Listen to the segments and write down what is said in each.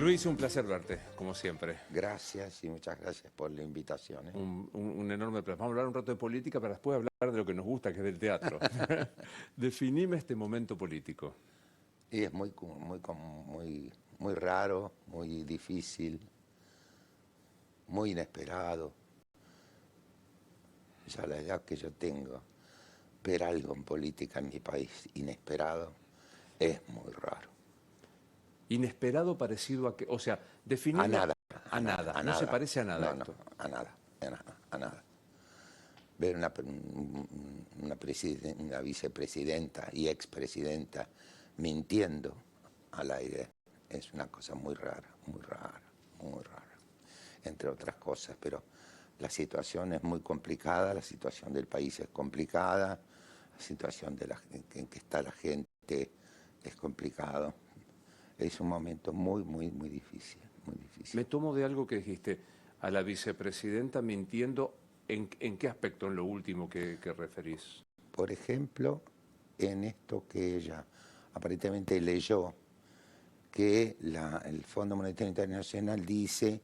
Luis, un placer verte, como siempre. Gracias y muchas gracias por la invitación. Un enorme placer. Vamos a hablar un rato de política para después hablar de lo que nos gusta, que es del teatro. Definime este momento político. Y es muy raro, muy difícil, muy inesperado. Ya a la edad que yo tengo, ver algo en política en mi país inesperado es muy raro. Inesperado parecido a que, o sea, definime... A nada, A nada, a no se nada. parece a nada No, esto. a nada, a nada. Ver una vicepresidenta y expresidenta mintiendo al aire es una cosa muy rara, muy rara, muy rara, entre otras cosas, pero la situación es muy complicada, la situación del país es complicada, la situación en que está la gente es complicado. Es un momento muy difícil, muy difícil. Me tomo de algo que dijiste, a la vicepresidenta mintiendo, ¿en qué aspecto, en lo último que referís? Por ejemplo, en esto que ella aparentemente leyó, que el Fondo Monetario Internacional dice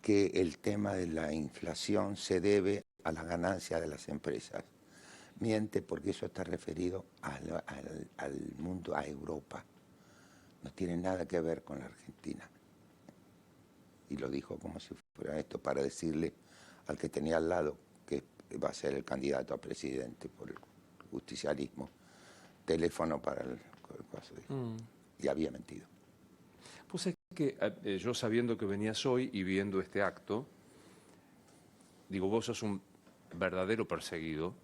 que el tema de la inflación se debe a la ganancia de las empresas. Miente porque eso está referido al mundo, a Europa. No tiene nada que ver con la Argentina. Y lo dijo como si fuera esto para decirle al que tenía al lado que va a ser el candidato a presidente por el justicialismo, teléfono para el caso. Y había mentido. Pues es que yo sabiendo que venías hoy y viendo este acto, digo, vos sos un verdadero perseguido,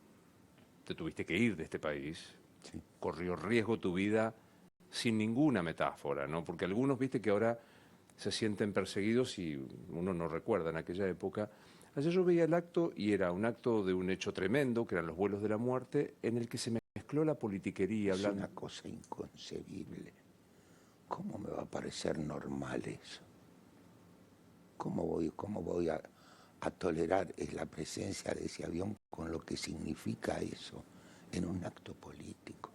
te tuviste que ir de este país, Sí. corrió riesgo tu vida sin ninguna metáfora, ¿no? Porque algunos, viste, que ahora se sienten perseguidos y uno no recuerda en aquella época. Ayer yo veía el acto y era un acto de un hecho tremendo, que eran los vuelos de la muerte, en el que se mezcló la politiquería. Es una cosa inconcebible. ¿Cómo me va a parecer normal eso? ¿Cómo voy a tolerar la presencia de ese avión con lo que significa eso en un acto político?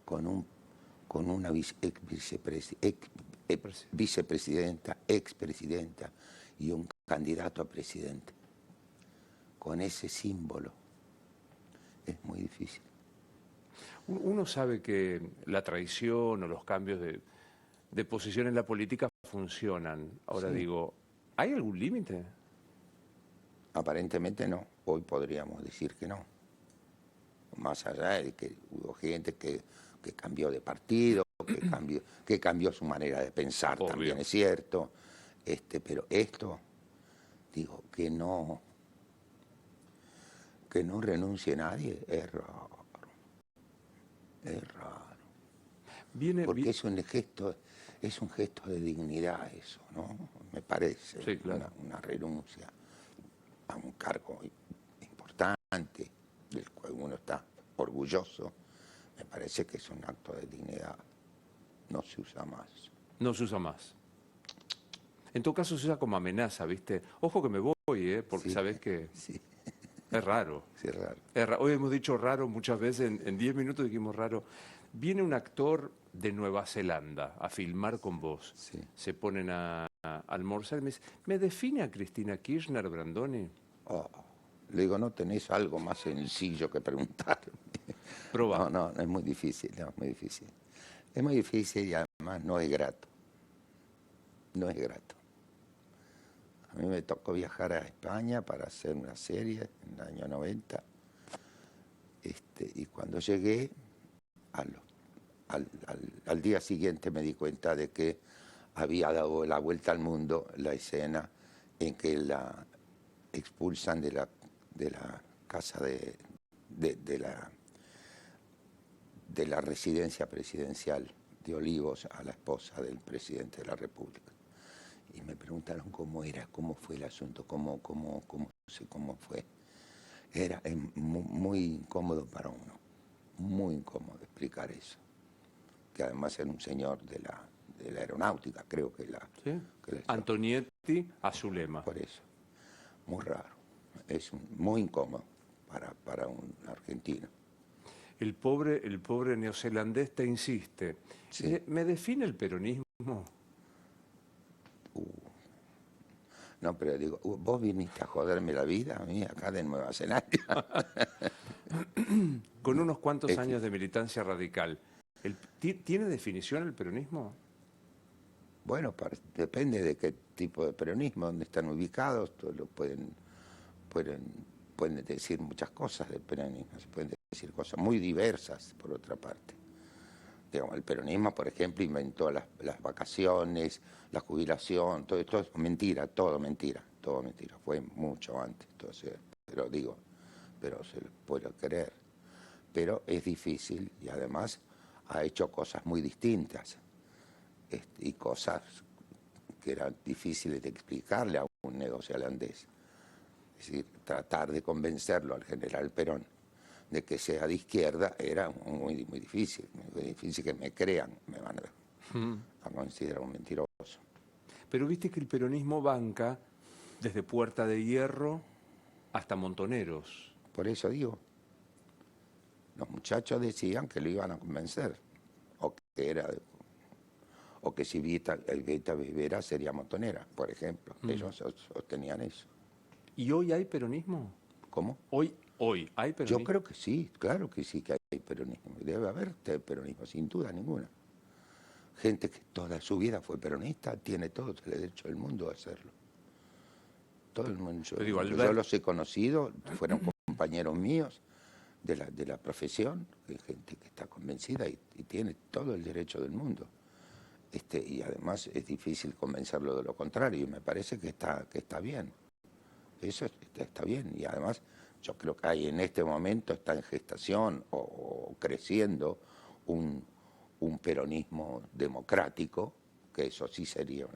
Con una vicepresidenta, expresidenta y un candidato a presidente. Con ese símbolo es muy difícil. Uno sabe que la traición o los cambios de posición en la política funcionan. Ahora Sí. digo, ¿hay algún límite? Aparentemente no, hoy podríamos decir que no. Más allá de que hubo gente que cambió de partido, que cambió su manera de pensar, Obvio. también es cierto. Pero esto, digo, que no renuncie nadie, es raro. Es raro. Porque es un gesto de dignidad eso, ¿no? Me parece. Sí, claro. Una renuncia a un cargo importante, del cual uno está orgulloso, me parece que es un acto de dignidad. No se usa más. No se usa más. En todo caso se usa como amenaza, ¿viste? Ojo que me voy, porque Sí, sabés que sí, es raro. sí, es raro. Hoy hemos dicho raro muchas veces, en 10 minutos dijimos raro. Viene un actor de Nueva Zelanda a filmar con vos. Sí. Se ponen a almorzar y me dice, ¿me define a Cristina Kirchner, Brandoni? Oh, le digo, ¿no tenés algo más sencillo que preguntarme? Probá. No, es muy difícil, es muy difícil. Es muy difícil y además no es grato. No es grato. A mí me tocó viajar a España para hacer una serie en el año 90. Y cuando llegué, al día siguiente me di cuenta de que había dado la vuelta al mundo la escena en que la expulsan de la casa de la residencia presidencial de Olivos a la esposa del presidente de la República. Y me preguntaron cómo era, cómo fue el asunto, cómo fue. Era muy incómodo para uno, muy incómodo explicar eso. Que además era un señor de la aeronáutica, creo que ¿Sí? Antonietti a Zulema. Por eso, muy raro, muy incómodo para un argentino. El pobre neozelandés te insiste. Sí. Dice, ¿me define el peronismo? No, pero digo, vos viniste a joderme la vida a mí acá de Nueva Zelanda. Con unos cuantos Es años de militancia radical, ¿tiene definición el peronismo? Bueno, depende de qué tipo de peronismo, dónde están ubicados, pueden, pueden decir muchas cosas del peronismo, se pueden decir cosas muy diversas, por otra parte. Digamos, el peronismo, por ejemplo, inventó las vacaciones, la jubilación, todo esto es mentira, todo mentira, fue mucho antes, entonces, pero se lo puedo creer. Pero es difícil y además ha hecho cosas muy distintas. Y cosas que eran difíciles de explicarle a un neozelandés. Es decir, tratar de convencerlo al general Perón de que sea de izquierda era muy difícil que me crean, me van a considerar un mentiroso. Pero viste que el peronismo banca desde Puerta de Hierro hasta Montoneros. Por eso digo, los muchachos decían que lo iban a convencer, o que era o que si Evita Rivera sería montonera, por ejemplo. Ellos sostenían eso. ¿Y hoy hay peronismo? ¿Cómo? Hoy hay peronismo. Yo creo que sí, claro que sí que hay peronismo. Debe haber peronismo, sin duda ninguna. Gente que toda su vida fue peronista tiene todo el derecho del mundo a hacerlo. Todo el mundo. Yo los he conocido, fueron compañeros míos de la profesión, gente que está convencida y tiene todo el derecho del mundo. Y además es difícil convencerlo de lo contrario, y me parece que está bien. Eso está bien, y además yo creo que hay en este momento, está en gestación o creciendo un peronismo democrático, que eso sí sería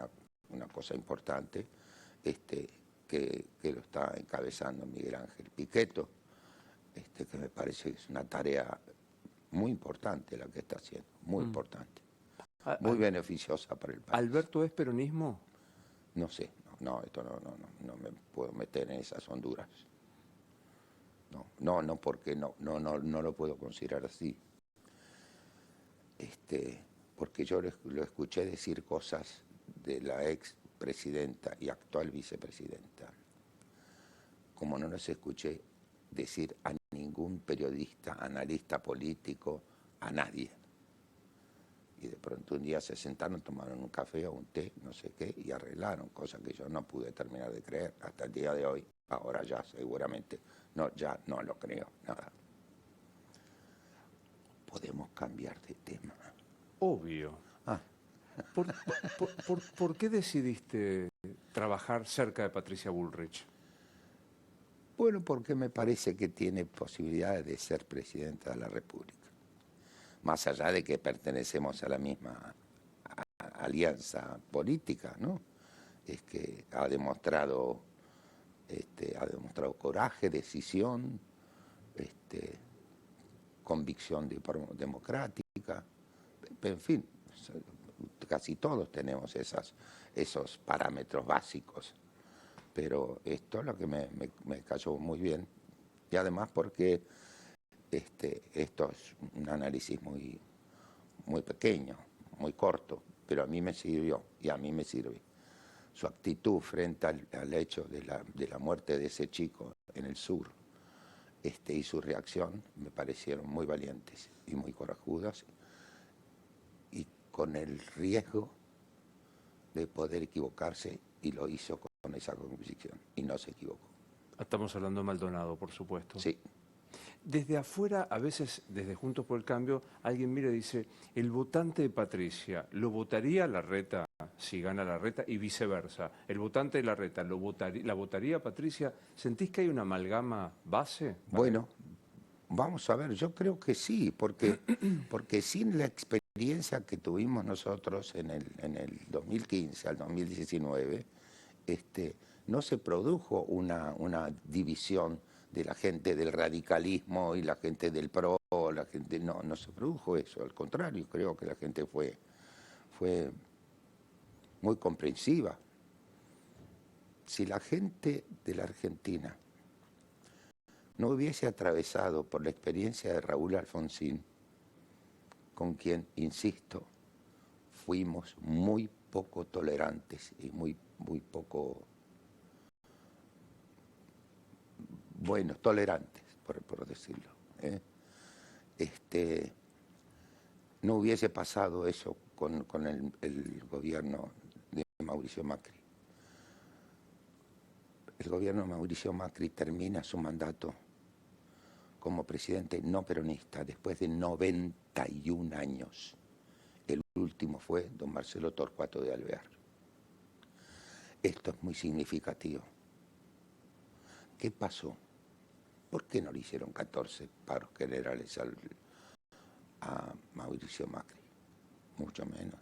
una cosa importante, que lo está encabezando Miguel Ángel Pichetto, que me parece que es una tarea muy importante la que está haciendo, muy importante. Muy beneficiosa para el país. ¿Alberto es peronismo? No sé, esto no me puedo meter en esas honduras. No, porque no lo puedo considerar así. Porque yo lo escuché decir cosas de la ex presidenta y actual vicepresidenta, como no los escuché decir a ningún periodista, analista político, a nadie. Y de pronto un día se sentaron, tomaron un café o un té, no sé qué, y arreglaron, cosas que yo no pude terminar de creer hasta el día de hoy. Ahora ya seguramente, ya no lo creo, nada. Podemos cambiar de tema. Obvio. ¿Por qué decidiste trabajar cerca de Patricia Bullrich? Bueno, porque me parece que tiene posibilidades de ser presidenta de la República. Más allá de que pertenecemos a la misma alianza política, ¿no? Es que ha demostrado coraje, decisión, convicción democrática, en fin, casi todos tenemos esos parámetros básicos, pero esto es lo que me cayó muy bien, y además porque esto es un análisis muy pequeño, muy corto, pero a mí me sirvió y a mí me sirve. Su actitud frente al hecho de la muerte de ese chico en el sur, y su reacción me parecieron muy valientes y muy corajudas, y con el riesgo de poder equivocarse, y lo hizo con esa convicción y no se equivocó. Estamos hablando de Maldonado, por supuesto. Sí. Desde afuera, a veces desde Juntos por el Cambio, alguien mira y dice, el votante de Patricia, ¿lo votaría Larreta si gana Larreta? Y viceversa, ¿el votante de Larreta la votaría Patricia? ¿Sentís que hay una amalgama base? Bueno, vamos a ver, yo creo que sí, porque sin la experiencia que tuvimos nosotros en el 2015 al 2019, no se produjo una división de la gente del radicalismo y la gente del PRO, no se produjo eso, al contrario, creo que la gente fue muy comprensiva. Si la gente de la Argentina no hubiese atravesado por la experiencia de Raúl Alfonsín, con quien, insisto, fuimos muy poco tolerantes y muy poco buenos, tolerantes, por decirlo. No hubiese pasado eso con el gobierno de Mauricio Macri. El gobierno de Mauricio Macri termina su mandato como presidente no peronista después de 91 años. El último fue don Marcelo Torcuato de Alvear. Esto es muy significativo. ¿Qué pasó? ¿Por qué no le hicieron 14 paros generales a Mauricio Macri? Mucho menos.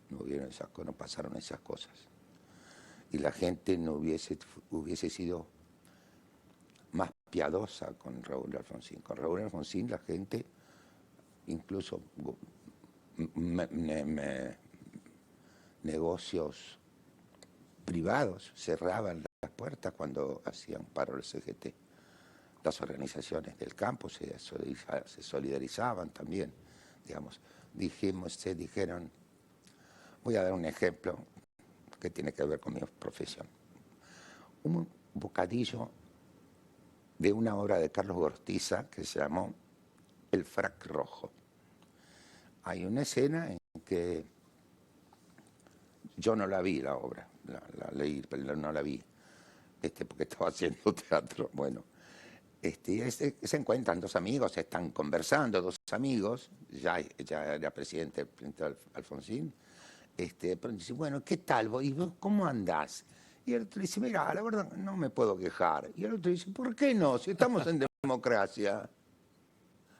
No pasaron esas cosas. Y la gente no hubiese sido más piadosa con Raúl Alfonsín. Con Raúl Alfonsín la gente, incluso negocios privados cerraban las puertas cuando hacían paro el CGT. Las organizaciones del campo se solidarizaban también, digamos. Se dijeron, voy a dar un ejemplo que tiene que ver con mi profesión. Un bocadillo de una obra de Carlos Gorostiza que se llamó El frac rojo. Hay una escena en que yo no la vi la obra, la leí, pero no la vi, porque estaba haciendo teatro. Bueno, se encuentran dos amigos, están conversando, dos amigos, ya era presidente Alfonsín, pero dice, bueno, ¿qué tal vos? ¿Y vos cómo andás? Y el otro dice, mira, la verdad no me puedo quejar. Y el otro dice, ¿por qué no? Si estamos en democracia.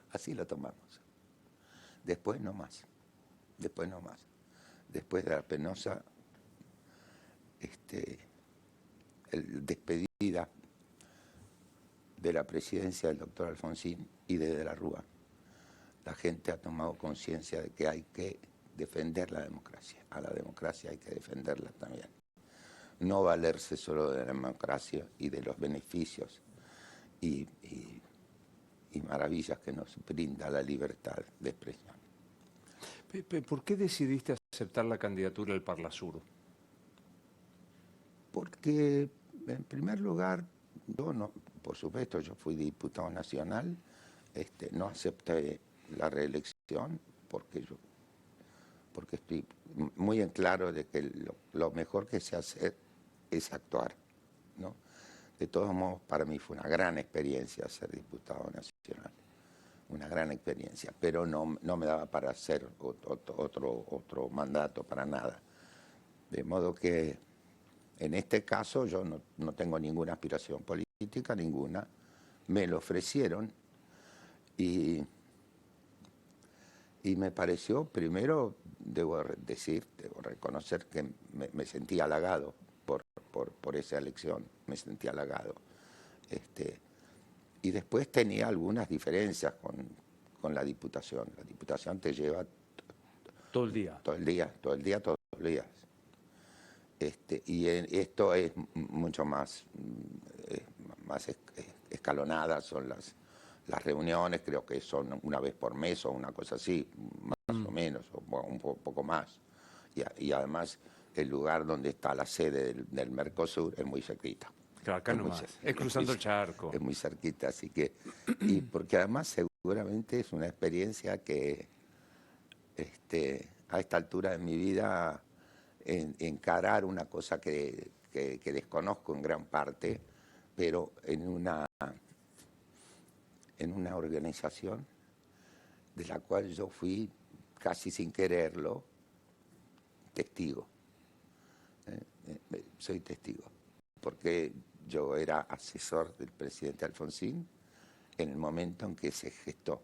Así lo tomamos. Después no más. Después de la penosa despedida de la presidencia del doctor Alfonsín y de la Rúa, la gente ha tomado conciencia de que hay que defender la democracia. A la democracia hay que defenderla también. No valerse solo de la democracia y de los beneficios y maravillas que nos brinda la libertad de expresión. Pepe, ¿por qué decidiste aceptar la candidatura al Parlasur? Porque, en primer lugar, por supuesto, yo fui diputado nacional, no acepté la reelección porque estoy muy en claro de que lo mejor que sé hacer es actuar, ¿no? De todos modos, para mí fue una gran experiencia ser diputado nacional, una gran experiencia, pero no me daba para hacer otro mandato, para nada. De modo que en este caso yo no tengo ninguna aspiración política, ninguna. Me lo ofrecieron y me pareció, primero, debo reconocer que me sentí halagado por esa elección, me sentí halagado. Y después tenía algunas diferencias con la Diputación. La Diputación te lleva todo el día. Todos los días. Y esto es mucho más escalonada, son las reuniones, creo que son una vez por mes o una cosa así, más o menos, o un poco más. Y además el lugar donde está la sede del Mercosur es muy cerquita. Claro, acá nomás, es cruzando el charco. Es muy cerquita, así que... Y porque además seguramente es una experiencia que a esta altura de mi vida encarar una cosa que desconozco en gran parte, pero en una organización de la cual yo fui casi sin quererlo testigo. Soy testigo, porque yo era asesor del presidente Alfonsín en el momento en que se gestó,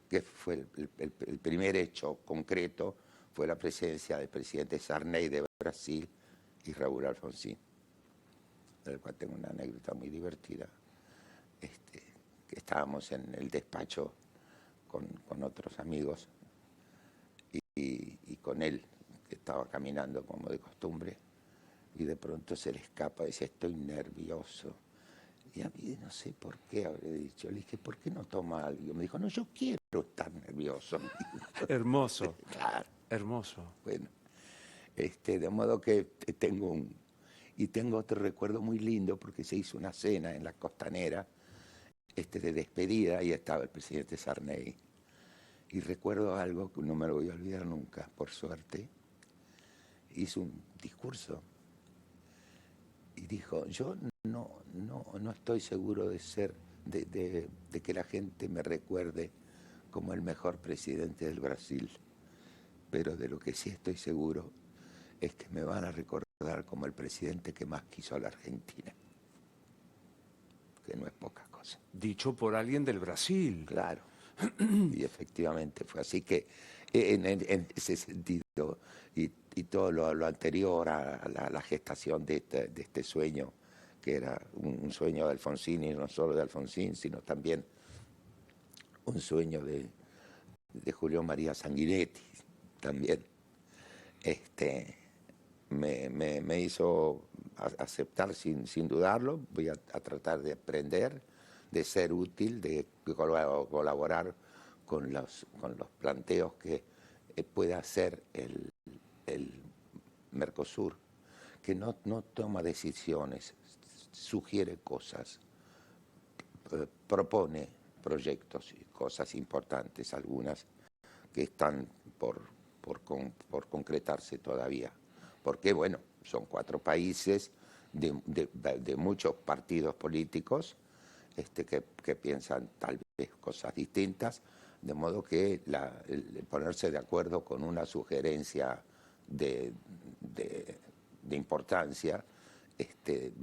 que fue el primer hecho concreto, fue la presencia del presidente Sarney de Brasil y Raúl Alfonsín, del cual tengo una anécdota muy divertida, que estábamos en el despacho con otros amigos y con él, que estaba caminando como de costumbre, y de pronto se le escapa y dice, estoy nervioso. Y a mí no sé por qué habré dicho. Le dije, ¿por qué no toma algo? Me dijo, no, yo quiero estar nervioso. Hermoso. Claro. Hermoso. Bueno, De modo que tengo otro recuerdo muy lindo porque se hizo una cena en la Costanera de despedida y estaba el presidente Sarney. Y recuerdo algo que no me lo voy a olvidar nunca, por suerte. Hizo un discurso y dijo, yo no estoy seguro de que la gente me recuerde como el mejor presidente del Brasil, pero de lo que sí estoy seguro es que me van a recordar como el presidente que más quiso a la Argentina, que no es poca cosa. Dicho por alguien del Brasil. Claro, y efectivamente fue así que en ese sentido y todo lo anterior a la gestación de este sueño, que era un sueño de Alfonsín, y no solo de Alfonsín, sino también un sueño de Julio María Sanguinetti, también, me hizo aceptar sin dudarlo. Voy a tratar de aprender, de ser útil, de colaborar con los planteos que pueda hacer el Mercosur, que no toma decisiones, sugiere cosas, propone proyectos y cosas importantes, algunas que están por concretarse todavía. Porque, bueno, son 4 países de muchos partidos políticos que piensan tal vez cosas distintas, de modo que el ponerse de acuerdo con una sugerencia de importancia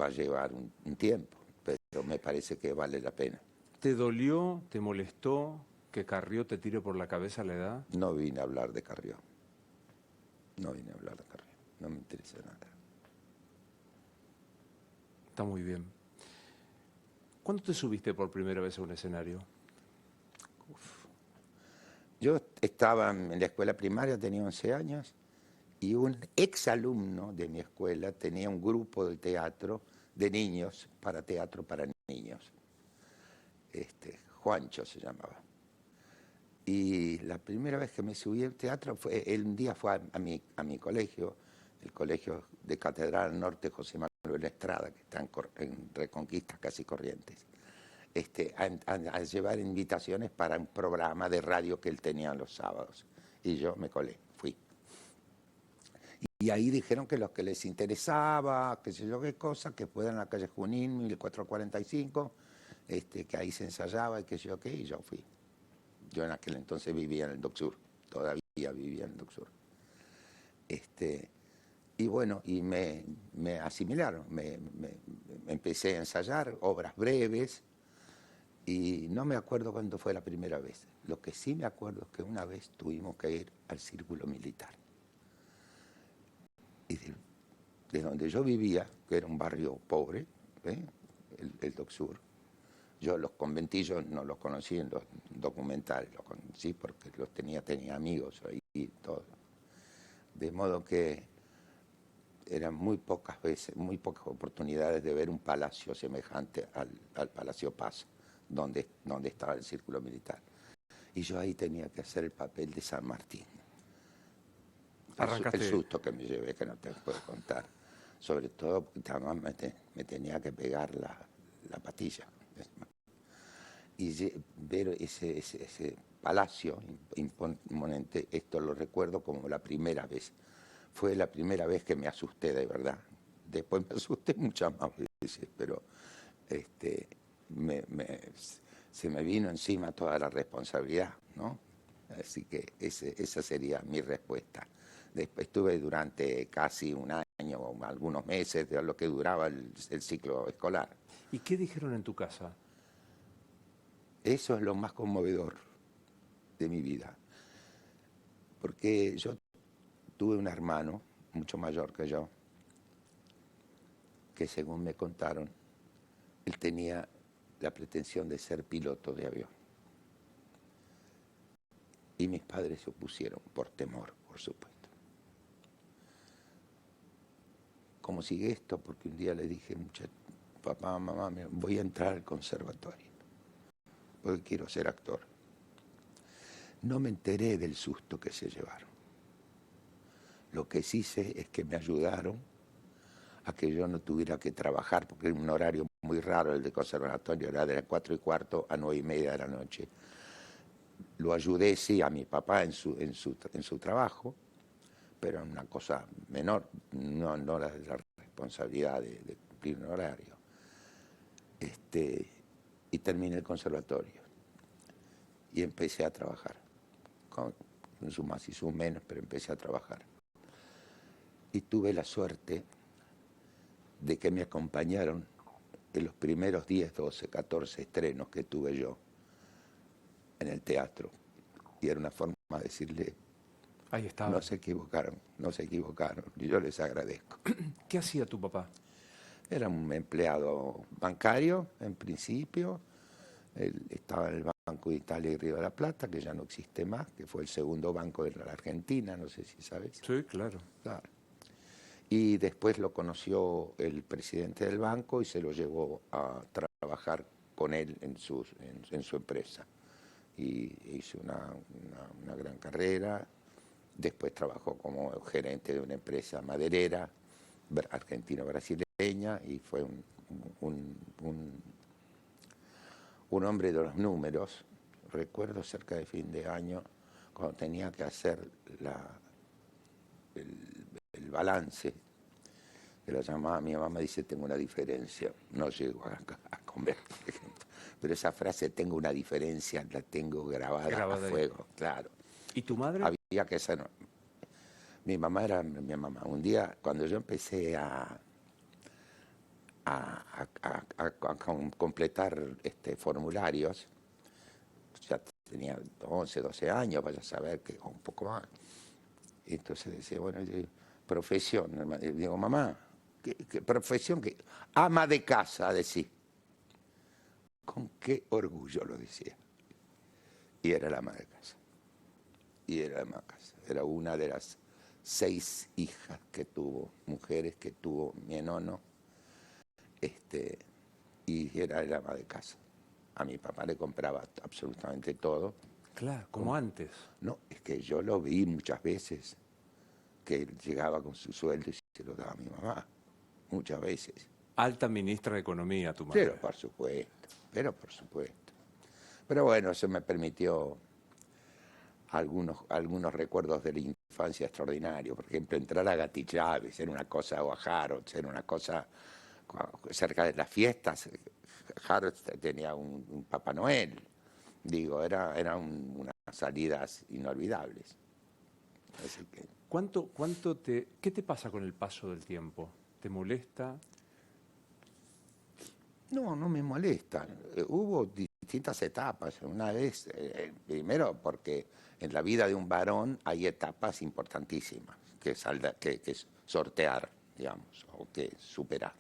va a llevar un tiempo, pero me parece que vale la pena. ¿Te dolió, te molestó que Carrió te tire por la cabeza la edad? No vine a hablar de Carrió. No vine a hablar de Carrió. No me interesa nada. Está muy bien. ¿Cuándo te subiste por primera vez a un escenario? Yo estaba en la escuela primaria, tenía 11 años, y un exalumno de mi escuela tenía un grupo de teatro de niños, para teatro para niños. Juancho se llamaba. Y la primera vez que me subí al teatro un día fue a mi colegio, el colegio de Catedral Norte José Manuel Estrada, que está en Reconquista, casi Corrientes, a llevar invitaciones para un programa de radio que él tenía los sábados. Y yo me colé, fui. Y ahí dijeron que los que les interesaba, qué sé yo qué cosa, que fueran a la calle Junín, 1445, que ahí se ensayaba y qué sé yo qué, y yo fui. Yo en aquel entonces vivía en el Dock Sur, todavía vivía en el Dock Sur. Y bueno, y me asimilaron, me empecé a ensayar obras breves, y no me acuerdo cuándo fue la primera vez. Lo que sí me acuerdo es que una vez tuvimos que ir al Círculo Militar. Y de donde yo vivía, que era un barrio pobre, el Dock Sur, yo los conventillos no los conocí en los documentales, los conocí porque los tenía amigos ahí y todo. De modo que eran muy pocas oportunidades de ver un palacio semejante al Palacio Paz, donde estaba el Círculo Militar. Y yo ahí tenía que hacer el papel de San Martín. El susto que me llevé, que no te puedo contar. Sobre todo porque además me tenía que pegar la patilla. Y ver ese palacio imponente, esto lo recuerdo como la primera vez. Fue la primera vez que me asusté de verdad. Después me asusté muchas más veces, pero se me vino encima toda la responsabilidad, ¿no? Así que esa sería mi respuesta. Después estuve durante casi un año o algunos meses de lo que duraba el ciclo escolar. ¿Y qué dijeron en tu casa? Eso es lo más conmovedor de mi vida, porque yo tuve un hermano mucho mayor que yo, que según me contaron, él tenía la pretensión de ser piloto de avión. Y mis padres se opusieron por temor, por supuesto. ¿Cómo sigue esto? Porque un día le dije, papá, mamá, voy a entrar al conservatorio, porque quiero ser actor. No me enteré del susto que se llevaron. Lo que sí sé es que me ayudaron a que yo no tuviera que trabajar, porque era un horario muy raro el de conservatorio, era de las 4:15 a 9:30 de la noche. Lo ayudé, sí, a mi papá en su trabajo, pero en una cosa menor, no la responsabilidad de cumplir un horario. Y terminé el conservatorio y empecé a trabajar, con sus más y sus menos, pero empecé a trabajar. Y tuve la suerte de que me acompañaron en los primeros 10, 12, 14 estrenos que tuve yo en el teatro. Y era una forma de decirle, Ahí estaba. no se equivocaron, no se equivocaron. Y yo les agradezco. ¿Qué hacía tu papá? Era un empleado bancario, en principio. Él estaba en el Banco de Italia y Río de la Plata, que ya no existe más, que fue el segundo banco de la Argentina, no sé si sabes. Sí, claro. Claro. Y después lo conoció el presidente del banco y se lo llevó a trabajar con él en su empresa. Y hizo una gran carrera. Después trabajó como gerente de una empresa maderera argentino-brasileña y fue un hombre de los números. Recuerdo cerca de fin de año, cuando tenía que hacer el balance, que lo llamaba, mi mamá dice, tengo una diferencia. No llego a comer, por ejemplo. Pero esa frase, tengo una diferencia, la tengo grabada a Ahí. fuego, claro. ¿Y tu madre? Había que hacer... Mi mamá era mi mamá. Un día, cuando yo empecé a completar formularios, ya tenía 11, 12 años, vaya a saber que un poco más. Y entonces decía, bueno, profesión. Digo, mamá, ¿qué profesión? ¿Qué? Ama de casa, decía. Con qué orgullo lo decía. Y era la ama de casa. Y era la ama de casa. Era una de las 6 hijas que tuvo, mujeres que tuvo mi enono. Y era el ama de casa. A mi papá le compraba absolutamente todo. Claro, como antes. No, es que yo lo vi muchas veces, que él llegaba con su sueldo y se lo daba a mi mamá, muchas veces. Alta ministra de Economía, tu madre. Pero por supuesto, pero por supuesto. Pero bueno, eso me permitió algunos recuerdos de la infancia extraordinarios. Por ejemplo, entrar a Gatillaves era una cosa, o a Harrods, era una cosa, cerca de las fiestas, Harrods tenía un Papá Noel. Digo, eran unas salidas inolvidables. Así que... ¿Qué te pasa con el paso del tiempo? ¿Te molesta? No, no me molesta. Hubo distintas etapas. Una vez, primero porque en la vida de un varón hay etapas importantísimas que sortear, digamos, o que superar.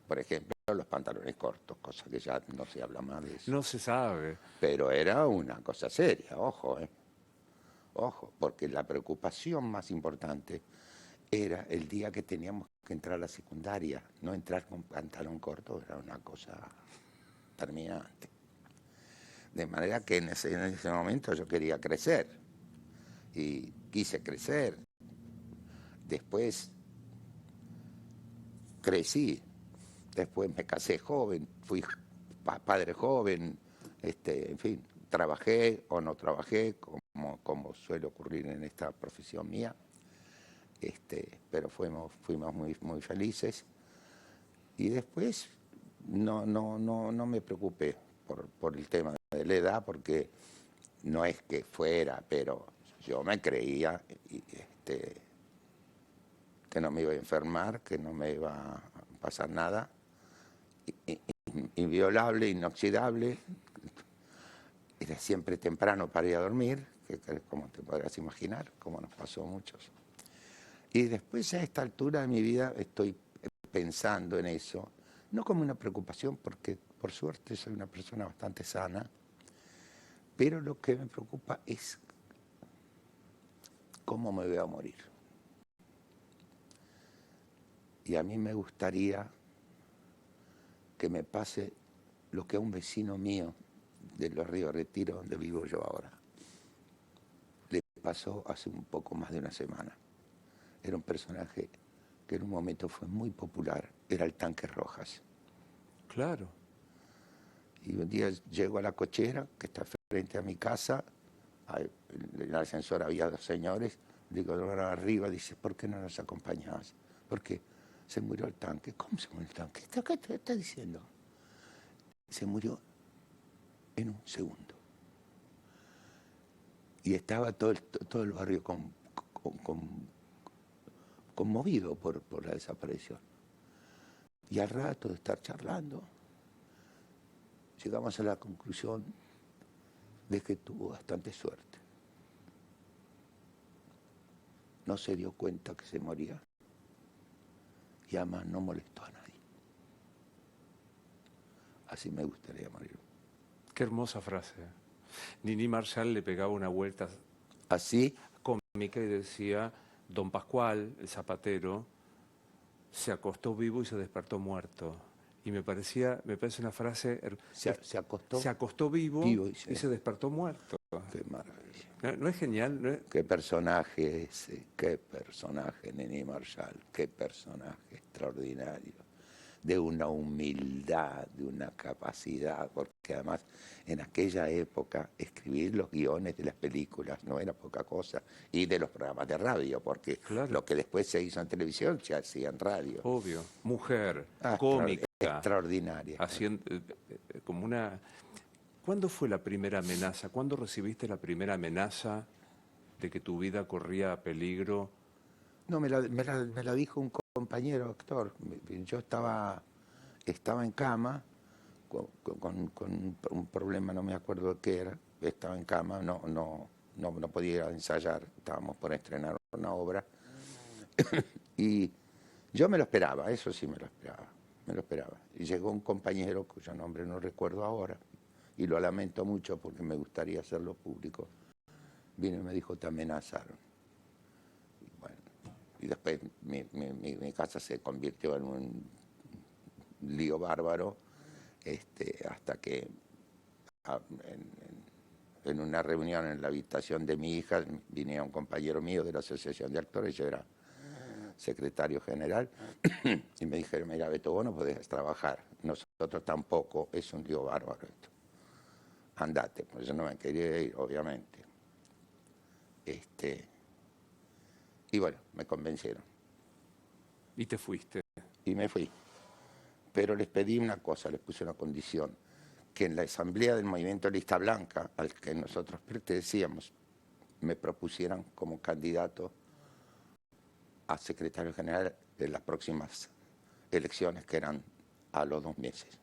Por ejemplo, los pantalones cortos, cosa que ya no se habla más de eso. No se sabe. Pero era una cosa seria, ojo, Ojo, porque la preocupación más importante era el día que teníamos que entrar a la secundaria. No entrar con pantalón corto era una cosa terminante. De manera que en ese momento yo quería crecer. Y quise crecer. Después crecí. Después me casé joven. Fui padre joven. En fin, trabajé o no trabajé, como suele ocurrir en esta profesión mía. Pero fuimos muy, muy felices. Y después no me preocupé por el tema de la edad, porque no es que fuera, pero yo me creía que no me iba a enfermar, que no me iba a pasar nada. Inviolable, inoxidable. Era siempre temprano para ir a dormir, que como te podrás imaginar, como nos pasó a muchos. Y después a esta altura de mi vida estoy pensando en eso, no como una preocupación, porque por suerte soy una persona bastante sana, pero lo que me preocupa es cómo me voy a morir. Y a mí me gustaría que me pase lo que a un vecino mío de los Ríos Retiro, donde vivo yo ahora, le pasó hace un poco más de una semana. era un personaje que en un momento fue muy popular, era el Tanque Rojas. Claro. Y un día llego a la cochera, que está frente a mi casa, en el ascensor había dos señores, digo, arriba, dice, ¿por qué no nos acompañás? Porque se murió el tanque. ¿Cómo se murió el tanque? ¿Qué te está diciendo? Se murió en un segundo. Y estaba todo el barrio conmovido por la desaparición. Y al rato de estar charlando, llegamos a la conclusión de que tuvo bastante suerte. No se dio cuenta que se moría y además no molestó a nadie. Así me gustaría morir. Qué hermosa frase. Nini Marshall le pegaba una vuelta Así, cómica y decía, Don Pascual, el zapatero, se acostó vivo y se despertó muerto. Y me parece una frase... se acostó. Se acostó vivo y se despertó muerto. Qué maravilla. ¿No es genial? ¿No es? Qué personaje ese, qué personaje, Nini Marshall, qué personaje extraordinario, de una humildad, de una capacidad, porque además en aquella época escribir los guiones de las películas no era poca cosa, y de los programas de radio, porque Claro. lo que después se hizo en televisión se hacía en radio. Obvio. Mujer, cómica. Extraordinaria. Haciendo, como una... ¿Cuándo fue la primera amenaza? ¿Cuándo recibiste la primera amenaza de que tu vida corría peligro? No, me la dijo un compañero actor. Yo estaba en cama con un problema, no me acuerdo de qué era. Estaba en cama, no podía ir a ensayar. Estábamos por estrenar una obra. Y yo me lo esperaba, eso sí me lo esperaba. Y llegó un compañero cuyo nombre no recuerdo ahora, y lo lamento mucho porque me gustaría hacerlo público. Vino y me dijo, te amenazaron. Y bueno, y después mi casa se convirtió en un lío bárbaro, hasta que en una reunión en la habitación de mi hija vino un compañero mío de la Asociación de Actores, yo era secretario general, y me dijeron, mira, Beto, vos no podés trabajar, nosotros tampoco, es un lío bárbaro esto. Andate, pues yo no me quería ir, obviamente. Y bueno, me convencieron. Y te fuiste. Y me fui. Pero les pedí una cosa, les puse una condición, que en la asamblea del Movimiento Lista Blanca, al que nosotros pertenecíamos, me propusieran como candidato a secretario general de las próximas elecciones, que eran a los 2 meses.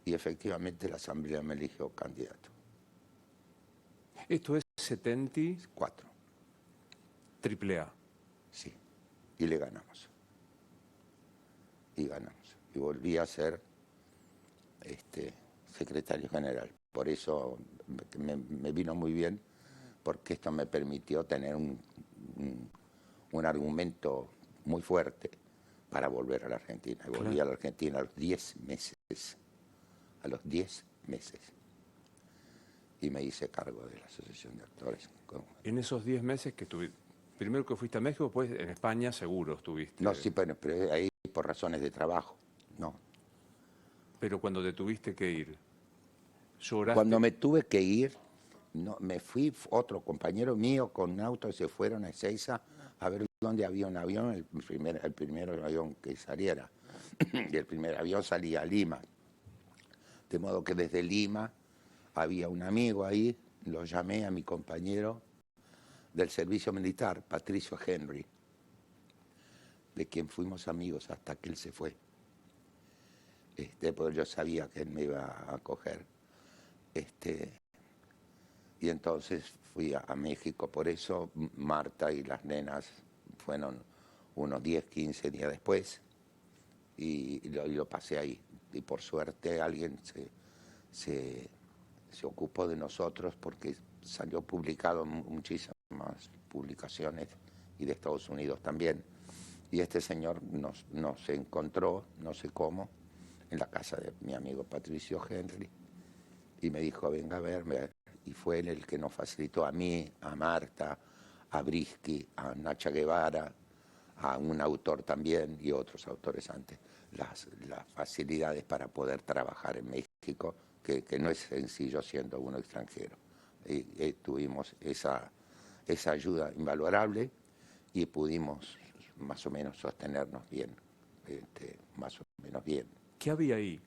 Y efectivamente la asamblea me eligió candidato. Esto es 74. Triple A. Sí, y le ganamos. Y ganamos. Y volví a ser secretario general. Por eso me vino muy bien, porque esto me permitió tener un argumento muy fuerte para volver a la Argentina. Y volví a la Argentina a los 10 meses. A los 10 meses. Y me hice cargo de la Asociación de Actores. En esos 10 meses que estuviste, primero que fuiste a México, después en España seguro estuviste. No, sí, pero ahí por razones de trabajo, no. Pero cuando te tuviste que ir, lloraste. Cuando me tuve que ir, no, me fui, otro compañero mío con un auto, se fueron a Ezeiza a ver dónde había un avión, el primer avión que saliera. Y el primer avión salía a Lima. De modo que desde Lima había un amigo ahí, lo llamé a mi compañero del servicio militar, Patricio Henry, de quien fuimos amigos hasta que él se fue. Porque yo sabía que él me iba a acoger. Y entonces fui a México, por eso Marta y las nenas fueron unos 10, 15 días después, y lo pasé ahí. Y por suerte alguien se ocupó de nosotros, porque salió publicado en muchísimas publicaciones, y de Estados Unidos también. Y este señor nos encontró, no sé cómo, en la casa de mi amigo Patricio Henry, y me dijo, venga a verme. Y fue él el que nos facilitó a mí, a Marta, a Brisky, a Nacha Guevara, a un autor también y otros autores antes, las facilidades para poder trabajar en México, que no es sencillo siendo uno extranjero. Y tuvimos esa ayuda invalorable y pudimos más o menos sostenernos bien, más o menos bien. ¿Qué había ahí?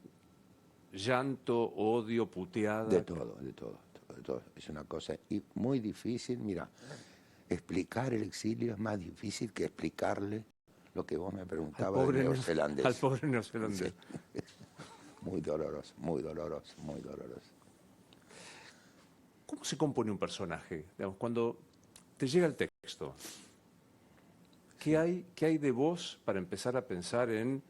¿Llanto, odio, puteada? De todo, de todo, de todo. Es una cosa muy difícil, mira, explicar el exilio es más difícil que explicarle lo que vos me preguntabas del neozelandés. Al pobre neozelandés. Sí. Muy doloroso, muy doloroso, muy doloroso. ¿Cómo se compone un personaje? Digamos, cuando te llega el texto, ¿qué hay de vos para empezar a pensar en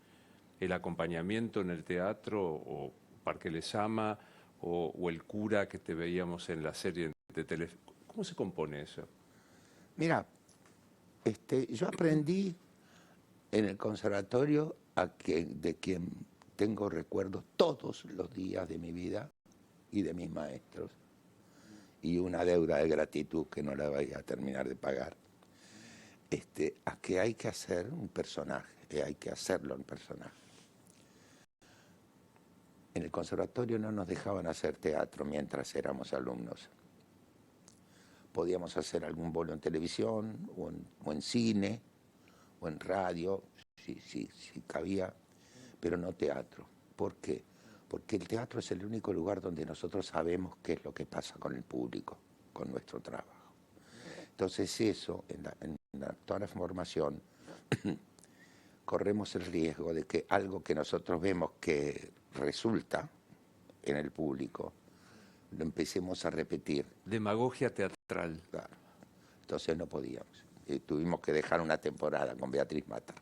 el acompañamiento en el teatro, o Parque Lezama, o el cura que te veíamos en la serie de televisión? ¿Cómo se compone eso? Mira, yo aprendí en el conservatorio de quien tengo recuerdos todos los días de mi vida y de mis maestros, y una deuda de gratitud que no la voy a terminar de pagar, a que hay que hacer un personaje, hay que hacerlo un personaje. En el conservatorio no nos dejaban hacer teatro mientras éramos alumnos. Podíamos hacer algún bolo en televisión, o en cine, o en radio, si cabía, pero no teatro. ¿Por qué? Porque el teatro es el único lugar donde nosotros sabemos qué es lo que pasa con el público, con nuestro trabajo. Entonces eso, en la actual formación, corremos el riesgo de que algo que nosotros vemos que resulta en el público, lo empecemos a repetir. Demagogia teatral. Claro. Entonces no podíamos. Tuvimos que dejar una temporada con Beatriz Mata.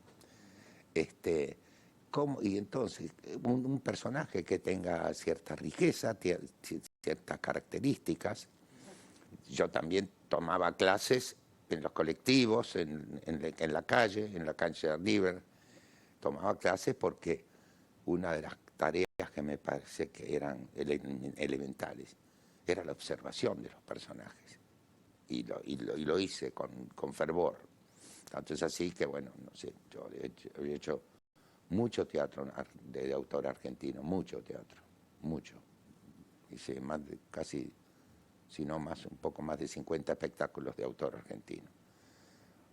Y entonces, un personaje que tenga cierta riqueza, ciertas características. Yo también tomaba clases en los colectivos, en la calle, en la cancha de River. Tomaba clases porque una de las tareas que me parece que eran elementales era la observación de los personajes. Y lo hice con fervor. Tanto es así que, bueno, no sé, yo he hecho mucho teatro de autor argentino, mucho teatro, mucho. Hice más de casi, si no más, un poco más de 50 espectáculos de autor argentino.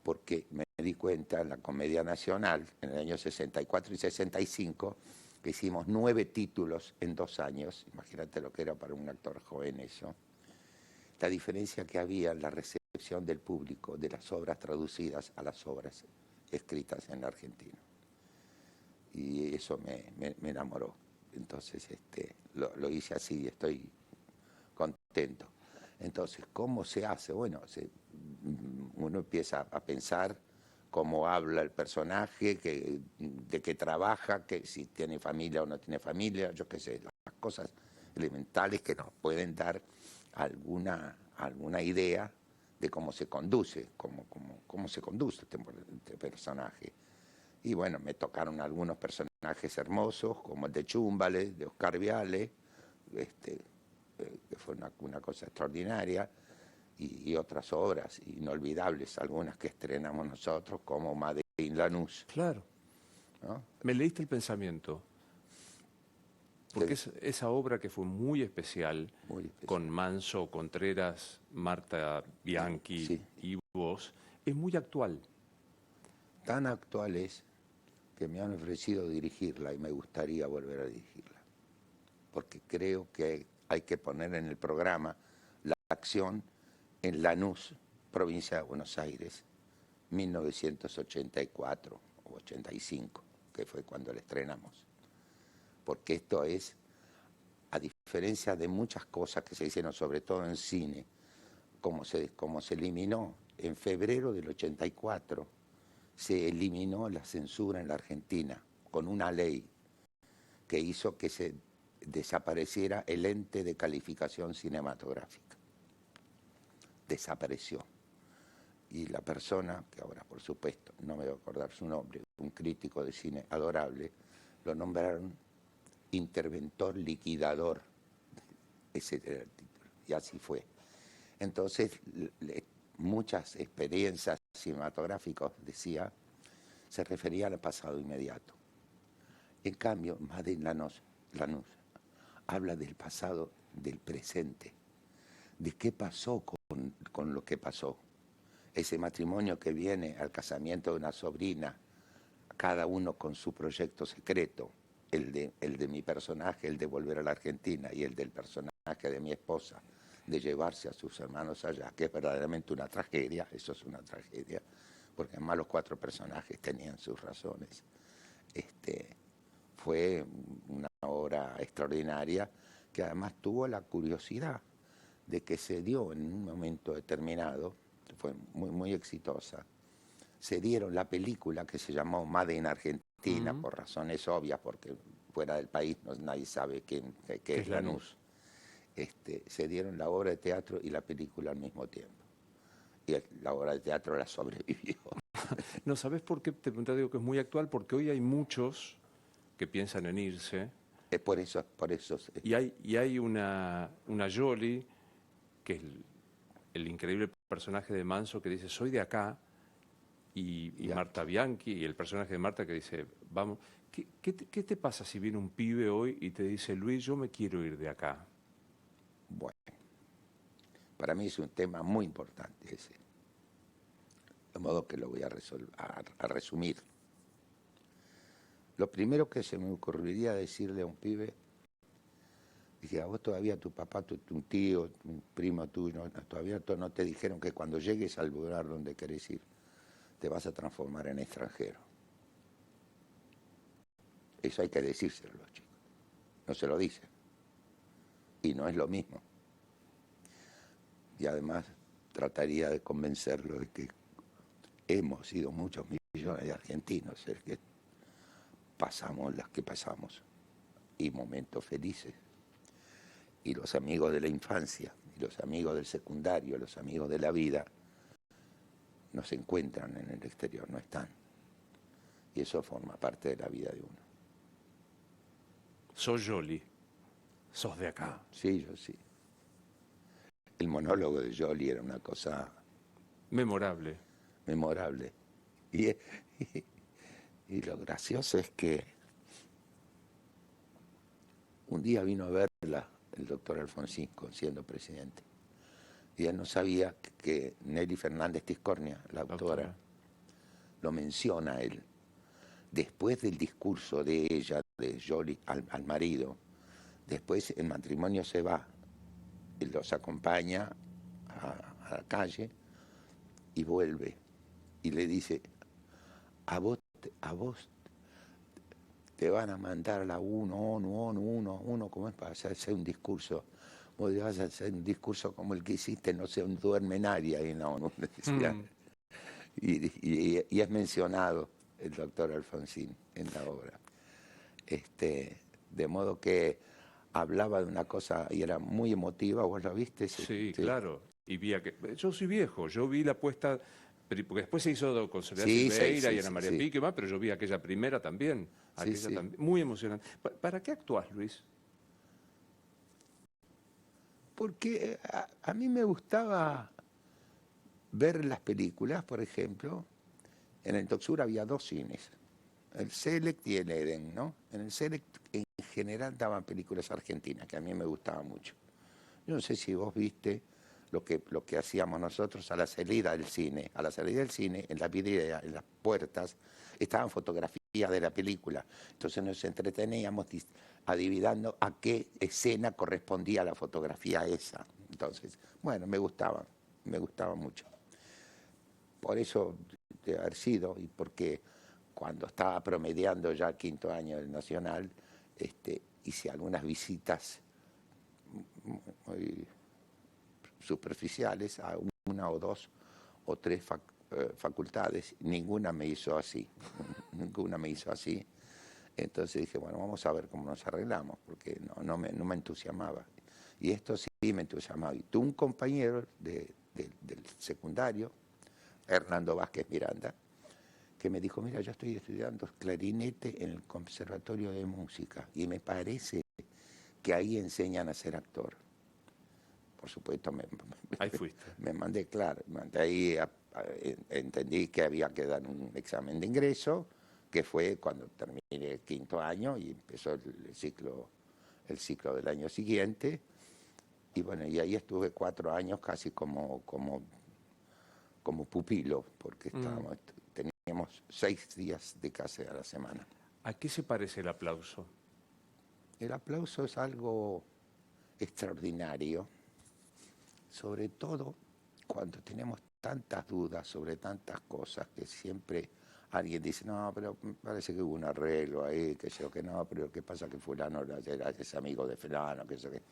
Porque me di cuenta en la Comedia Nacional, en el año 64 y 65, que hicimos 9 títulos en 2 años. Imagínate lo que era para un actor joven eso. La diferencia que había en la recepción del público de las obras traducidas a las obras escritas en argentino. Y eso me enamoró. Entonces lo hice así y estoy contento. Entonces, ¿cómo se hace? Bueno, uno empieza a pensar cómo habla el personaje, de qué trabaja, que si tiene familia o no tiene familia, yo qué sé, las cosas elementales que nos pueden dar alguna idea de cómo se conduce, cómo se conduce este personaje. Y bueno, me tocaron algunos personajes hermosos, como el de Chúmbale, de Oscar Viale, que fue una cosa extraordinaria, y otras obras inolvidables, algunas que estrenamos nosotros, como Made in Lanús. Claro. ¿No? Me leíste el pensamiento. Porque esa obra que fue muy especial, con Manso, Contreras, Marta Bianchi, sí, y vos, es muy actual. Tan actual es que me han ofrecido dirigirla y me gustaría volver a dirigirla. Porque creo que hay que poner en el programa la acción en Lanús, provincia de Buenos Aires, 1984 o 85, que fue cuando la estrenamos. Porque esto es, a diferencia de muchas cosas que se hicieron, sobre todo en cine, como se eliminó en febrero del 84, se eliminó la censura en la Argentina con una ley que hizo que se desapareciera el ente de calificación cinematográfica. Desapareció. Y la persona, que ahora por supuesto no me voy a acordar su nombre, un crítico de cine adorable, lo nombraron interventor liquidador. Ese era el título. Y así fue. Entonces muchas experiencias cinematográficas, decía, se refería al pasado inmediato. En cambio, Made in Lanús habla del pasado, del presente, de qué pasó con lo que pasó. Ese matrimonio que viene al casamiento de una sobrina, cada uno con su proyecto secreto, el de mi personaje, el de volver a la Argentina, y el del personaje de mi esposa, de llevarse a sus hermanos allá, que es verdaderamente una tragedia, eso es una tragedia, porque además los 4 personajes tenían sus razones. Fue una obra extraordinaria que además tuvo la curiosidad de que se dio en un momento determinado, fue muy, muy exitosa, se dieron la película que se llamó Made in Argentina, por razones obvias, porque fuera del país nadie sabe qué es Lanús. Se dieron la obra de teatro y la película al mismo tiempo. Y la obra de teatro la sobrevivió. No, ¿sabes por qué te pregunto? Digo que es muy actual, porque hoy hay muchos que piensan en irse. Por eso. Y hay una Jolie, que es el increíble personaje de Manso, que dice, soy de acá, y Marta Bianchi, y el personaje de Marta que dice, vamos, ¿qué te pasa si viene un pibe hoy y te dice, Luis, yo me quiero ir de acá? Bueno, para mí es un tema muy importante ese. De modo que lo voy a resumir. Lo primero que se me ocurriría decirle a un pibe, dije, a vos todavía tu papá, tu tío, un primo tuyo, todavía no te dijeron que cuando llegues al lugar donde querés ir, te vas a transformar en extranjero. Eso hay que decírselo a los chicos. No se lo dicen. Y no es lo mismo. Y además trataría de convencerlo de que hemos sido muchos millones de argentinos el que pasamos las que pasamos, y momentos felices. Y los amigos de la infancia, y los amigos del secundario, los amigos de la vida, no se encuentran en el exterior, no están. Y eso forma parte de la vida de uno. Sos Jolie, sos de acá. Sí, yo sí. El monólogo de Jolie era una cosa memorable. Y lo gracioso es que un día vino a verla el doctor Alfonsín siendo presidente. Y él no sabía que Nelly Fernández Tiscornia, la autora, lo menciona a él. Después del discurso de ella, de Jolie, al marido, después el matrimonio se va, él los acompaña a la calle y vuelve. Y le dice, a vos te van a mandar a la ONU, ¿cómo es para hacer un discurso? Vos vas a hacer un discurso como el que hiciste, no sé, un duerme nadie ahí en la ONU. Y es mencionado el doctor Alfonsín en la obra. De modo que hablaba de una cosa y era muy emotiva, ¿vos la viste? Sí, claro. Y yo soy viejo, yo vi la puesta, porque después se hizo con Soledad Silveira y Ana María Pique, pero yo vi aquella primera también, también, muy emocionante. ¿Para qué actuás, Luis? Porque a mí me gustaba ver las películas, por ejemplo. En el Toxur había 2 cines, el Select y el Eden, ¿no? En el Select en general daban películas argentinas, que a mí me gustaban mucho. Yo no sé si vos viste lo que hacíamos nosotros a la salida del cine. A la salida del cine, en la vidriera, en las puertas, estaban fotografías de la película. Entonces nos entreteníamos adivinando a qué escena correspondía la fotografía esa. Entonces, bueno, me gustaba mucho. Por eso de haber sido, y porque cuando estaba promediando ya el 5º año del Nacional, hice algunas visitas muy superficiales a 1 o 2 o 3 facultades. Ninguna me hizo así. Entonces dije, bueno, vamos a ver cómo nos arreglamos, porque no me entusiasmaba. Y esto sí me entusiasmaba. Y tuve un compañero del secundario, Hernando Vázquez Miranda, que me dijo, mira, yo estoy estudiando clarinete en el Conservatorio de Música y me parece que ahí enseñan a ser actor. por supuesto Ahí fuiste. me mandé, claro, me mandé ahí, entendí que había que dar un examen de ingreso, que fue cuando terminé el quinto año y empezó el ciclo del año siguiente. Y bueno, y ahí estuve 4 años casi como pupilo, porque teníamos 6 días de clase a la semana. ¿A qué se parece el aplauso? El aplauso es algo extraordinario, sobre todo cuando tenemos tantas dudas sobre tantas cosas que siempre alguien dice, no, pero parece que hubo un arreglo ahí, que yo que no, pero ¿qué pasa que fulano es amigo de fulano? Que yo que...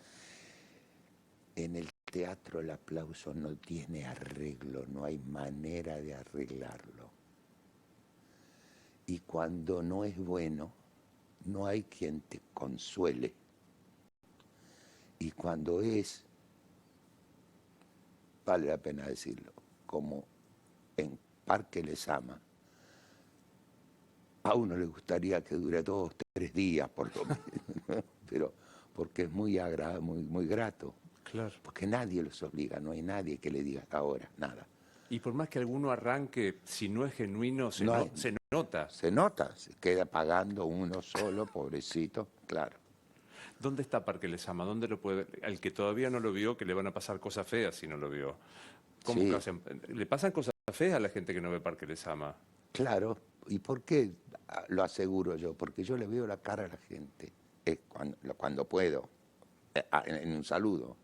En el teatro el aplauso no tiene arreglo, no hay manera de arreglarlo. Y cuando no es bueno, no hay quien te consuele. Y cuando es, vale la pena decirlo, como en Parque Lezama, a uno le gustaría que dure 2 o 3 días por lo menos, pero porque es muy grato. Claro. Porque nadie los obliga, no hay nadie que le diga ahora, nada. Y por más que alguno arranque, si no es genuino, se nota. Se nota, se queda pagando uno solo, pobrecito, claro. ¿Dónde está Parque Lezama? ¿Dónde lo puede ver? Al que todavía no lo vio, que le van a pasar cosas feas si no lo vio. ¿Cómo Sí, que hacen? ¿Le pasan cosas feas a la gente que no ve Parque Lezama? claro. ¿Y por qué lo aseguro yo? Porque yo le veo la cara a la gente, cuando puedo, en un saludo.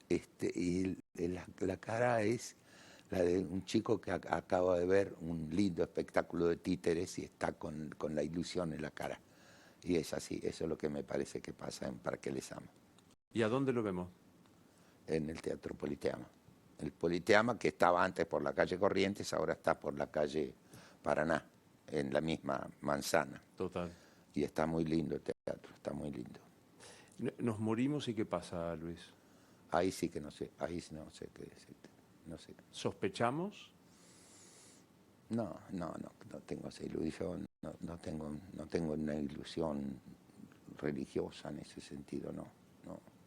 Y la cara es la de un chico que acaba de ver un lindo espectáculo de títeres y está con la ilusión en la cara. Y es así, eso es lo que me parece que pasa en Parque Lezama, ¿Y a dónde lo vemos? en el Teatro Politeama. El Politeama, que estaba antes por la calle Corrientes, ahora está por la calle Paraná, en la misma manzana. Total. Y está muy lindo el teatro, está muy lindo. Nos morimos y ¿qué pasa, Luis? Ahí sí que no sé, ahí no sé qué decirte, no sé. ¿Sospechamos? No tengo esa ilusión, no tengo una ilusión religiosa en ese sentido, no.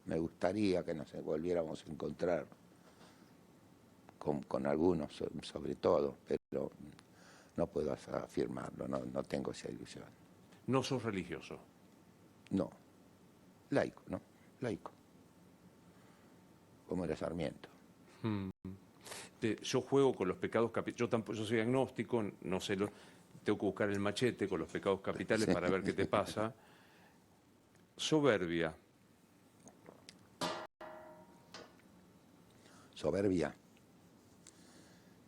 Me gustaría que nos volviéramos a encontrar con algunos, sobre todo, pero no puedo afirmarlo, no tengo esa ilusión. No sos religioso. No, laico, ¿no? Laico. Como era Sarmiento. Yo juego con los pecados capitales. Yo soy agnóstico, no sé, tengo que buscar el machete con los pecados capitales Sí. para ver qué te pasa. Soberbia. Soberbia.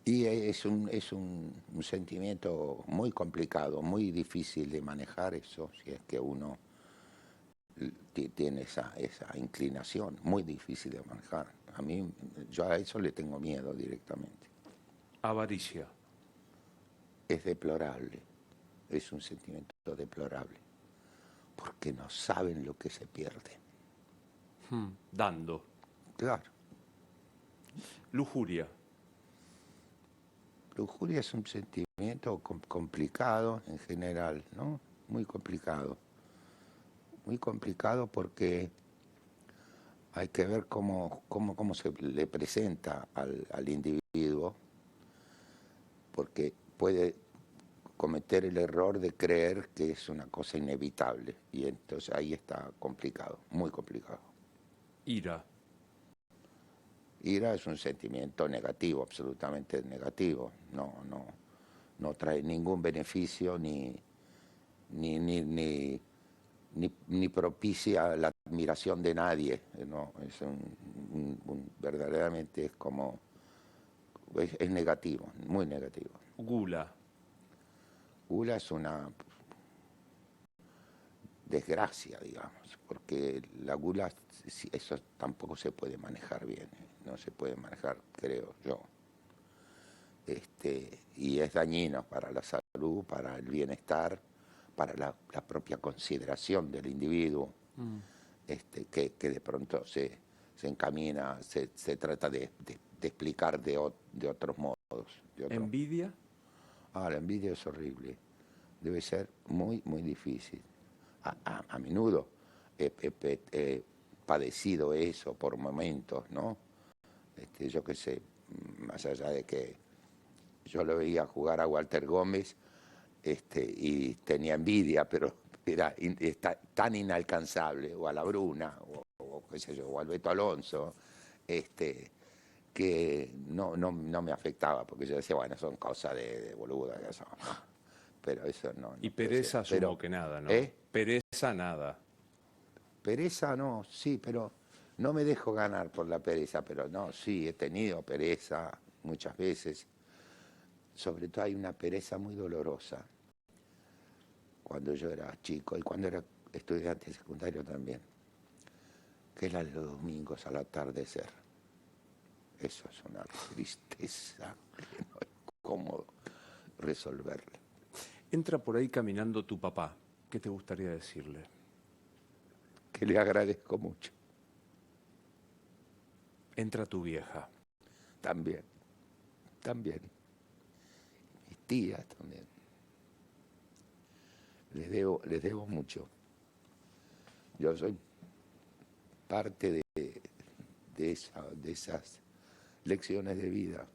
Y es un sentimiento muy complicado, muy difícil de manejar eso, si es que uno tiene esa inclinación, muy difícil de manejar. Yo a eso le tengo miedo directamente. Avaricia. Es deplorable, es un sentimiento deplorable, porque no saben lo que se pierde. Dando. Claro. Lujuria. Lujuria es un sentimiento complicado en general, ¿no? Muy complicado. Muy complicado porque hay que ver cómo se le presenta al individuo, porque puede cometer el error de creer que es una cosa inevitable, y entonces ahí está complicado, muy complicado. Ira. Ira es un sentimiento negativo, absolutamente negativo, no trae ningún beneficio ni propicia la admiración de nadie, ¿no? Es verdaderamente es como, es negativo, muy negativo. Gula. Gula es una desgracia, digamos, porque la gula, eso tampoco se puede manejar bien, no se puede manejar, creo yo. Y es dañino para la salud, para el bienestar, para la propia consideración del individuo, que de pronto se encamina, se trata de explicar de otros modos. Envidia. La envidia es horrible, debe ser muy, muy difícil. A menudo padecido eso por momentos, ¿no? Yo qué sé, más allá de que yo lo veía jugar a Walter Gómez y tenía envidia, pero era tan inalcanzable, o a la Bruna, o qué sé yo, o al Beto Alonso, que no me afectaba, porque yo decía, bueno, son cosas de boluda, eso, pero eso no Y puede ser. pereza asumo que nada, ¿no? ¿Eh? Pereza nada. Pereza no, sí, pero no me dejo ganar por la pereza, pero no, sí, he tenido pereza muchas veces. Sobre todo hay una pereza muy dolorosa cuando yo era chico y cuando era estudiante secundario también, que era los domingos al atardecer. Eso es una tristeza que no es cómodo resolverla. Entra por ahí caminando tu papá. ¿Qué te gustaría decirle? Que le agradezco mucho. Entra tu vieja. También, también. Mis tías también. Les debo mucho. Yo soy parte de esas lecciones de vida.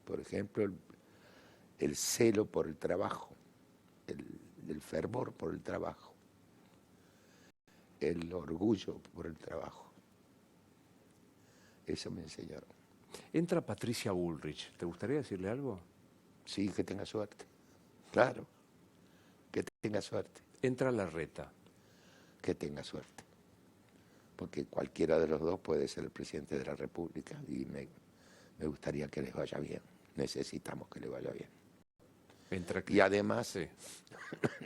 Por ejemplo, el celo por el trabajo, el fervor por el trabajo, el orgullo por el trabajo. Eso me enseñaron. Entra Patricia Bullrich. ¿Te gustaría decirle algo? Sí, que tenga suerte. Claro, que tenga suerte. Entra Larreta. Que tenga suerte. Porque cualquiera de los dos puede ser el presidente de la República y me gustaría que les vaya bien. Necesitamos que les vaya bien. Entra Y además, sí.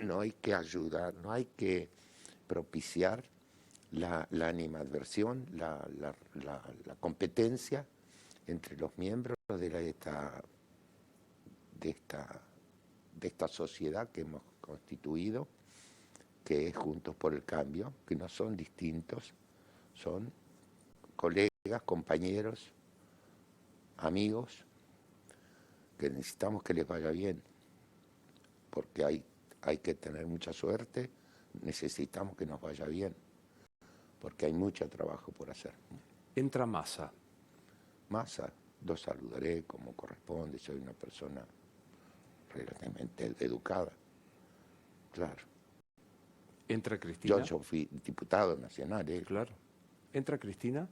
no hay que ayudar, no hay que propiciar la animadversión, la competencia entre los miembros de esta sociedad que hemos constituido, que es Juntos por el Cambio, que no son distintos, son colegas, compañeros, amigos, que necesitamos que les vaya bien, porque hay que tener mucha suerte, necesitamos que nos vaya bien, porque hay mucho trabajo por hacer. Entra Massa. Massa, lo saludaré como corresponde, soy una persona relativamente educada, claro. Entra Cristina. Yo fui diputado nacional, Claro. ¿Entra Cristina?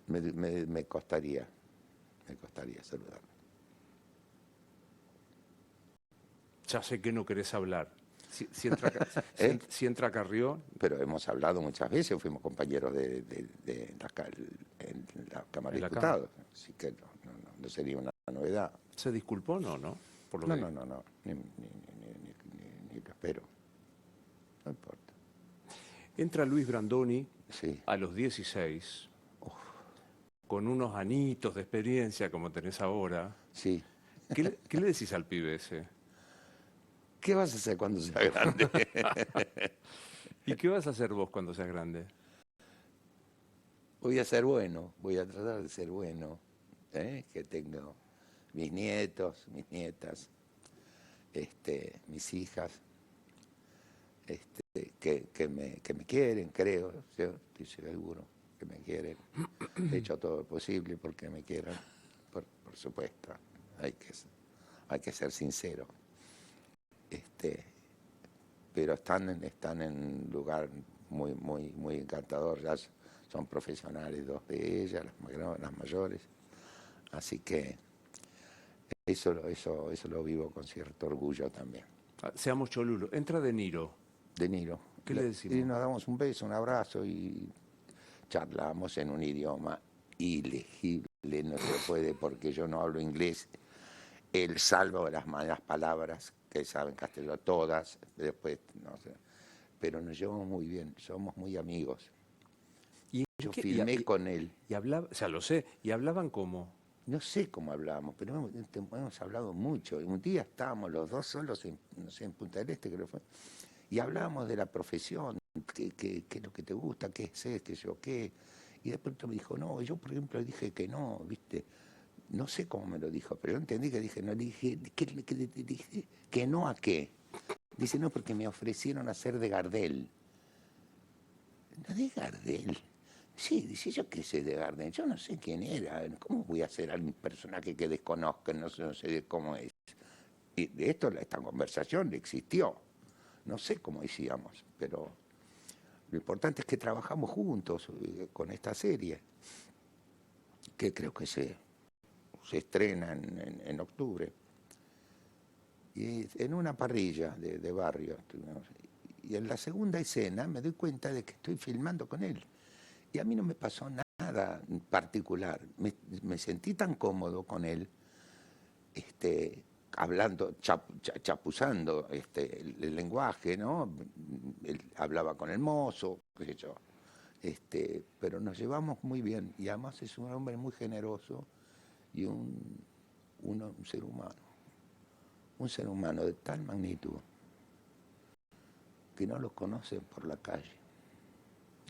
Me costaría saludarla. Ya sé que no querés hablar. Si entra, si entra Carrió. Pero hemos hablado muchas veces, fuimos compañeros en la Cámara de Diputados, así que no sería una novedad. ¿Se disculpó no? Por lo No, que... no, ni lo espero. No importa. Entra Luis Brandoni Sí. a los 16, con unos anitos de experiencia como tenés ahora. Sí. ¿Qué le decís al pibe ese? ¿Qué vas a hacer cuando seas grande? ¿Y qué vas a hacer vos cuando seas grande? Voy a ser bueno, voy a tratar de ser bueno, que tengo mis nietos, mis nietas, mis hijas, que me quieren, creo, yo estoy seguro que me quieren. He hecho todo lo posible porque me quieran, por supuesto, hay que ser sincero. Pero están en un lugar muy encantador, ya son profesionales, dos de ellas, las mayores, así que eso lo vivo con cierto orgullo también. Seamos cholulos. Entra De Niro. De Niro. ¿Qué le decimos? Y nos damos un beso, un abrazo y charlamos en un idioma ilegible, no se puede porque yo no hablo inglés, él salvo las malas palabras que saben castellano, todas, después no sé, pero nos llevamos muy bien, somos muy amigos. Yo filmé con él. Y hablaba, o sea, lo sé, y hablaban como... No sé cómo hablábamos, pero hemos hablado mucho. Un día estábamos los dos solos, no sé, en Punta del Este creo que fue, y hablábamos de la profesión, qué es lo que te gusta, qué es, qué yo qué. Y de pronto me dijo, no, yo por ejemplo dije que no, ¿viste? No sé cómo me lo dijo, pero yo entendí que dije, no, dije, dije que no a qué. Dice, no, porque me ofrecieron hacer de Gardel. No de Gardel. Sí, dice, yo qué sé de Gardel, yo no sé quién era, ¿cómo voy a ser un personaje que desconozca, no sé de cómo es? Y de esto, esta conversación existió, no sé cómo hicimos, pero lo importante es que trabajamos juntos con esta serie, que creo que se estrena en octubre, y en una parrilla de barrio. Y en la segunda escena me doy cuenta de que estoy filmando con él. Y a mí no me pasó nada particular. Me sentí tan cómodo con él, hablando, chapuzando el lenguaje, ¿no? Él hablaba con el mozo, qué sé yo. Pero nos llevamos muy bien. Y además es un hombre muy generoso y un ser humano. Un ser humano de tal magnitud que no lo conocen por la calle.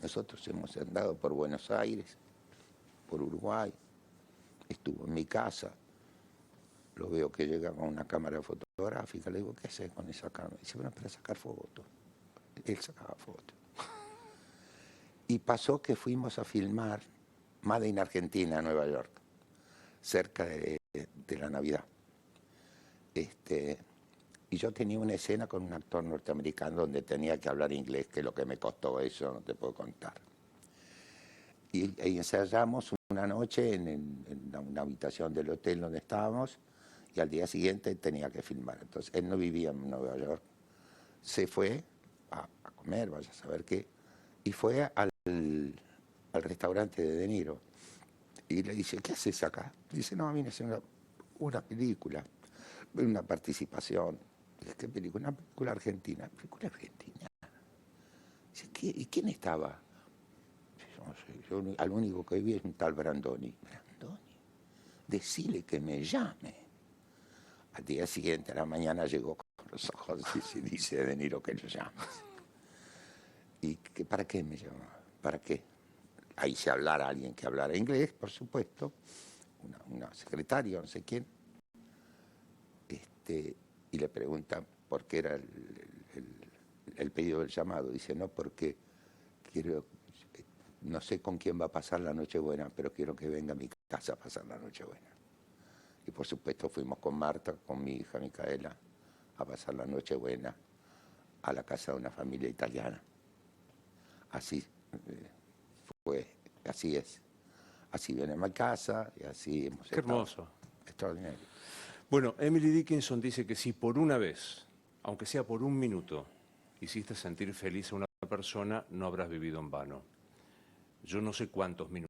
Nosotros hemos andado por Buenos Aires, por Uruguay, estuvo en mi casa, lo veo que llega con una cámara fotográfica, le digo, ¿qué haces con esa cámara? Dice, bueno, para sacar fotos. Él sacaba fotos. Y pasó que fuimos a filmar Made in Argentina, Nueva York, cerca de la Navidad. Y yo tenía una escena con un actor norteamericano donde tenía que hablar inglés, que lo que me costó eso no te puedo contar. Y ensayamos una noche en una habitación del hotel donde estábamos, y al día siguiente tenía que filmar. Entonces él no vivía en Nueva York, se fue a comer, vaya a saber qué, y fue al restaurante de De Niro. Y le dice, ¿qué haces acá? Dice, no, vine a hacer una película, una participación. Dice, ¿qué película? Una película argentina. ¿Película argentina? Dice, ¿y quién estaba? No sé, yo al único que vi es un tal Brandoni. ¿Brandoni? Decile que me llame. Al día siguiente, a la mañana, llegó con los ojos y dice De Niro que lo llame. ¿Y para qué me llama? ¿Para qué? Ahí se hablara alguien que hablara inglés, por supuesto, una secretaria, no sé quién, y le preguntan por qué era el pedido del llamado. Dice, no, porque quiero, no sé con quién va a pasar la Nochebuena, pero quiero que venga a mi casa a pasar la Nochebuena. Y por supuesto fuimos con Marta, con mi hija Micaela, a pasar la Nochebuena a la casa de una familia italiana. Así fue, así es. Así viene a mi casa y así hemos Qué estado. hermoso. Extraordinario. Bueno, Emily Dickinson dice que si por una vez, aunque sea por un minuto, hiciste sentir feliz a una persona, no habrás vivido en vano. Yo no sé cuántos minutos